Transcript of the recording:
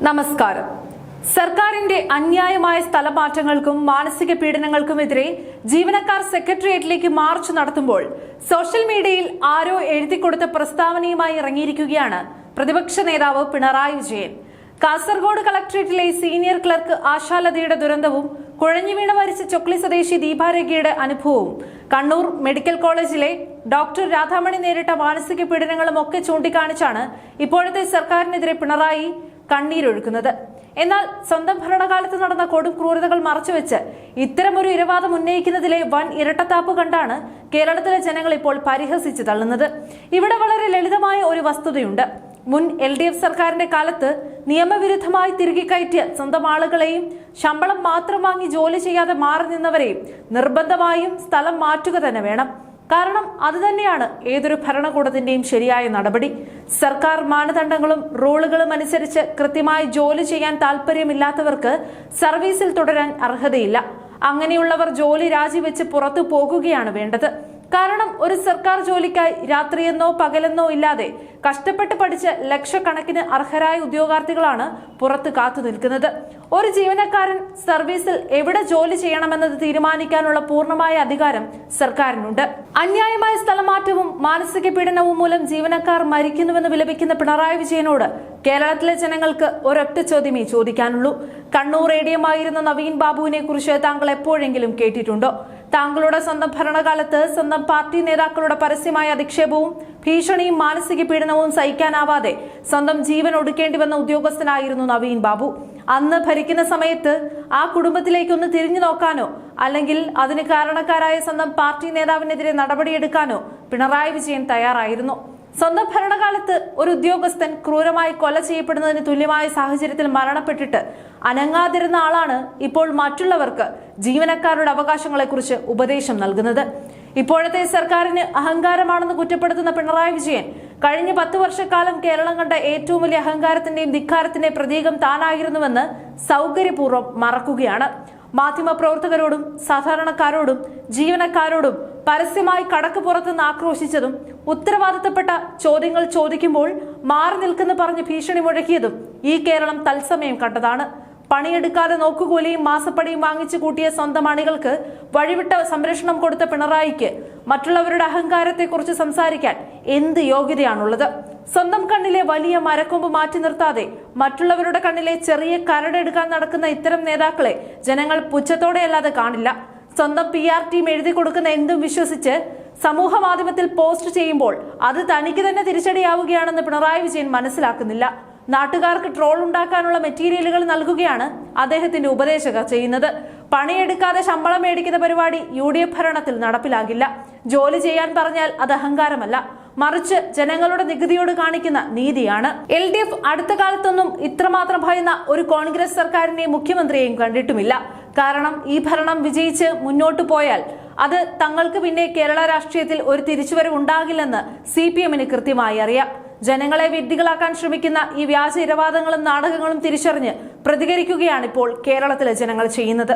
നമസ്കാരം. സർക്കാരിന്റെ അന്യായമായ സ്ഥലമാറ്റങ്ങൾക്കും മാനസിക പീഡനങ്ങൾക്കുമെതിരെ ജീവനക്കാർ സെക്രട്ടേറിയറ്റിലേക്ക് മാർച്ച് നടത്തുമ്പോൾ സോഷ്യൽ മീഡിയയിൽ ആരോ എഴുതിക്കൊടുത്ത പ്രസ്താവനയുമായി ഇറങ്ങിയിരിക്കുകയാണ് പ്രതിപക്ഷ നേതാവ് പിണറായി വിജയൻ. കാസർഗോഡ് കളക്ടറേറ്റിലെ സീനിയർ ക്ലർക്ക് ആശാലതയുടെ ദുരന്തവും കുഴഞ്ഞുവീണ് മരിച്ച ചൊക്ലി സ്വദേശി ദീപാരേഖയുടെ അനുഭവവും കണ്ണൂർ മെഡിക്കൽ കോളേജിലെ ഡോക്ടർ രാധാമണി നേരിട്ട മാനസിക പീഡനങ്ങളും ഒക്കെ ചൂണ്ടിക്കാണിച്ചാണ് ഇപ്പോഴത്തെ സർക്കാരിനെതിരെ പിണറായി കണ്ണീരൊഴുക്കുന്നത്. എന്നാൽ സ്വന്തം ഭരണകാലത്ത് നടന്ന കൊടും ക്രൂരതകൾ മറച്ചുവെച്ച് ഇത്തരമൊരു ഇരവാദം ഉന്നയിക്കുന്നതിലെ വൻ ഇരട്ടത്താപ്പ് കണ്ടാണ് കേരളത്തിലെ ജനങ്ങൾ ഇപ്പോൾ പരിഹസിച്ചു തള്ളുന്നത്. ഇവിടെ വളരെ ലളിതമായ ഒരു വസ്തുതയുണ്ട്. മുൻ LDF സർക്കാരിന്റെ കാലത്ത് നിയമവിരുദ്ധമായി തിരികെ കയറ്റിയ സ്വന്തം ആളുകളെയും ശമ്പളം മാത്രം വാങ്ങി ജോലി ചെയ്യാതെ മാറി നിന്നവരെയും നിർബന്ധമായും സ്ഥലം മാറ്റുക തന്നെ വേണം. കാരണം അതുതന്നെയാണ് ഏതൊരു ഭരണകൂടത്തിന്റെയും ശരിയായ നടപടി. സർക്കാർ മാനദണ്ഡങ്ങളും റൂളുകളും അനുസരിച്ച് കൃത്യമായി ജോലി ചെയ്യാൻ താല്പര്യമില്ലാത്തവർക്ക് സർവീസിൽ തുടരാൻ അർഹതയില്ല. അങ്ങനെയുള്ളവർ ജോലി രാജിവെച്ച് പുറത്തു പോകുകയാണ് വേണ്ടത്. കാരണം ഒരു സർക്കാർ ജോലിക്കായി രാത്രിയെന്നോ പകലെന്നോ ഇല്ലാതെ കഷ്ടപ്പെട്ട് പഠിച്ച് ലക്ഷക്കണക്കിന് അർഹരായ ഉദ്യോഗാർത്ഥികളാണ് പുറത്ത് കാത്തു നിൽക്കുന്നത്. ഒരു ജീവനക്കാരൻ സർവീസിൽ എവിടെ ജോലി ചെയ്യണമെന്നത് തീരുമാനിക്കാനുള്ള പൂർണ്ണമായ അധികാരം സർക്കാരിനുണ്ട്. അന്യായമായ സ്ഥലമാറ്റവും മാനസിക പീഡനവും മൂലം ജീവനക്കാർ മരിക്കുന്നുവെന്ന് വിലപിക്കുന്ന പിണറായി വിജയനോട് കേരളത്തിലെ ജനങ്ങൾക്ക് ഒരൊറ്റ ചോദ്യമേ ചോദിക്കാനുള്ളൂ. കണ്ണൂർ ADM ആയിരുന്ന നവീൻ ബാബുവിനെ കുറിച്ച് താങ്കൾ എപ്പോഴെങ്കിലും കേട്ടിട്ടുണ്ടോ? താങ്കളുടെ സ്വന്തം ഭരണകാലത്ത് സ്വന്തം പാർട്ടി നേതാക്കളുടെ പരസ്യമായ അധിക്ഷേപവും ഭീഷണിയും മാനസിക പീഡനവും സഹിക്കാനാവാതെ സ്വന്തം ജീവൻ ഒടുക്കേണ്ടി വന്ന ഉദ്യോഗസ്ഥനായിരുന്നു നവീൻ ബാബു. അന്ന് ഭരിക്കുന്ന സമയത്ത് ആ കുടുംബത്തിലേക്കൊന്ന് തിരിഞ്ഞു നോക്കാനോ അല്ലെങ്കിൽ അതിന് കാരണക്കാരായ സ്വന്തം പാർട്ടി നേതാവിനെതിരെ നടപടിയെടുക്കാനോ പിണറായി വിജയൻ തയ്യാറായിരുന്നു. സ്വന്തം ഭരണകാലത്ത് ഒരു ഉദ്യോഗസ്ഥൻ ക്രൂരമായി കൊല ചെയ്യപ്പെടുന്നതിന് തുല്യമായ സാഹചര്യത്തിൽ മരണപ്പെട്ടിട്ട് അനങ്ങാതിരുന്ന ആളാണ് ഇപ്പോൾ മറ്റുള്ളവർക്ക് ജീവനക്കാരുടെ അവകാശങ്ങളെക്കുറിച്ച് ഉപദേശം നൽകുന്നത്. ഇപ്പോഴത്തെ സർക്കാരിന് അഹങ്കാരമാണെന്ന് കുറ്റപ്പെടുത്തുന്ന പിണറായി വിജയൻ കഴിഞ്ഞ 10 വർഷക്കാലം കേരളം കണ്ട ഏറ്റവും വലിയ അഹങ്കാരത്തിന്റെയും ധിക്കാരത്തിന്റെയും പ്രതീകം താനായിരുന്നുവെന്ന് സൗകര്യപൂർവ്വം മറക്കുകയാണ്. മാധ്യമപ്രവർത്തകരോടും സാധാരണക്കാരോടും ജീവനക്കാരോടും പരസ്യമായി കടക്ക് പുറത്തുനിന്ന് ആക്രോശിച്ചതും ഉത്തരവാദിത്തപ്പെട്ട ചോദ്യങ്ങൾ ചോദിക്കുമ്പോൾ മാറി നിൽക്കുന്ന പറഞ്ഞ് ഭീഷണി മുഴക്കിയതും ഈ കേരളം തത്സമയം കണ്ടതാണ്. പണിയെടുക്കാതെ നോക്കുകൂലിയും മാസപ്പടിയും വാങ്ങിച്ചു കൂട്ടിയ സ്വന്തം അണികൾക്ക് വഴിവിട്ട സംരക്ഷണം കൊടുത്ത പിണറായിക്ക് മറ്റുള്ളവരുടെ അഹങ്കാരത്തെക്കുറിച്ച് സംസാരിക്കാൻ എന്ത് യോഗ്യതയാണുള്ളത്? സ്വന്തം കണ്ണിലെ വലിയ മരക്കൊമ്പ് മാറ്റി നിർത്താതെ മറ്റുള്ളവരുടെ കണ്ണിലെ ചെറിയ കരടെടുക്കാൻ നടക്കുന്ന ഇത്തരം നേതാക്കളെ ജനങ്ങൾ പുച്ഛത്തോടെയല്ലാതെ കാണില്ല. സ്വന്തം PR ടീം എഴുതി കൊടുക്കുന്ന എന്തും വിശ്വസിച്ച് സമൂഹ മാധ്യമത്തിൽ പോസ്റ്റ് ചെയ്യുമ്പോൾ അത് തനിക്ക് തന്നെ തിരിച്ചടിയാവുകയാണെന്ന് പിണറായി വിജയൻ മനസ്സിലാക്കുന്നില്ല. നാട്ടുകാർക്ക് ട്രോൾ ഉണ്ടാക്കാനുള്ള മെറ്റീരിയലുകൾ നൽകുകയാണ് അദ്ദേഹത്തിന്റെ ഉപദേശകർ ചെയ്യുന്നത്. പണിയെടുക്കാതെ ശമ്പളം മേടിക്കുന്ന പരിപാടി UDF ഭരണത്തിൽ നടപ്പിലാകില്ല. ജോലി ചെയ്യാൻ പറഞ്ഞാൽ അത് അഹങ്കാരമല്ല, മറിച്ച് ജനങ്ങളുടെ നികുതിയോട് കാണിക്കുന്ന നീതിയാണ്. LDF അടുത്ത കാലത്തൊന്നും ഇത്രമാത്രം ഭയന്ന ഒരു കോൺഗ്രസ് സർക്കാരിനെയും മുഖ്യമന്ത്രിയെയും കണ്ടിട്ടുമില്ല. കാരണം ഈ ഭരണം വിജയിച്ച് മുന്നോട്ടു പോയാൽ അത് തങ്ങൾക്ക് പിന്നെ കേരള രാഷ്ട്രീയത്തിൽ ഒരു തിരിച്ചുവരവ് ഉണ്ടാകില്ലെന്ന് CPM-ന് കൃത്യമായി അറിയാം. ജനങ്ങളെ വിഡ്ഢികളാക്കാൻ ശ്രമിക്കുന്ന ഈ വ്യാജ ഇരവാദങ്ങളും നാടകങ്ങളും തിരിച്ചറിഞ്ഞ് പ്രതികരിക്കുകയാണ് ഇപ്പോൾ കേരളത്തിലെ ജനങ്ങൾ ചെയ്യുന്നത്.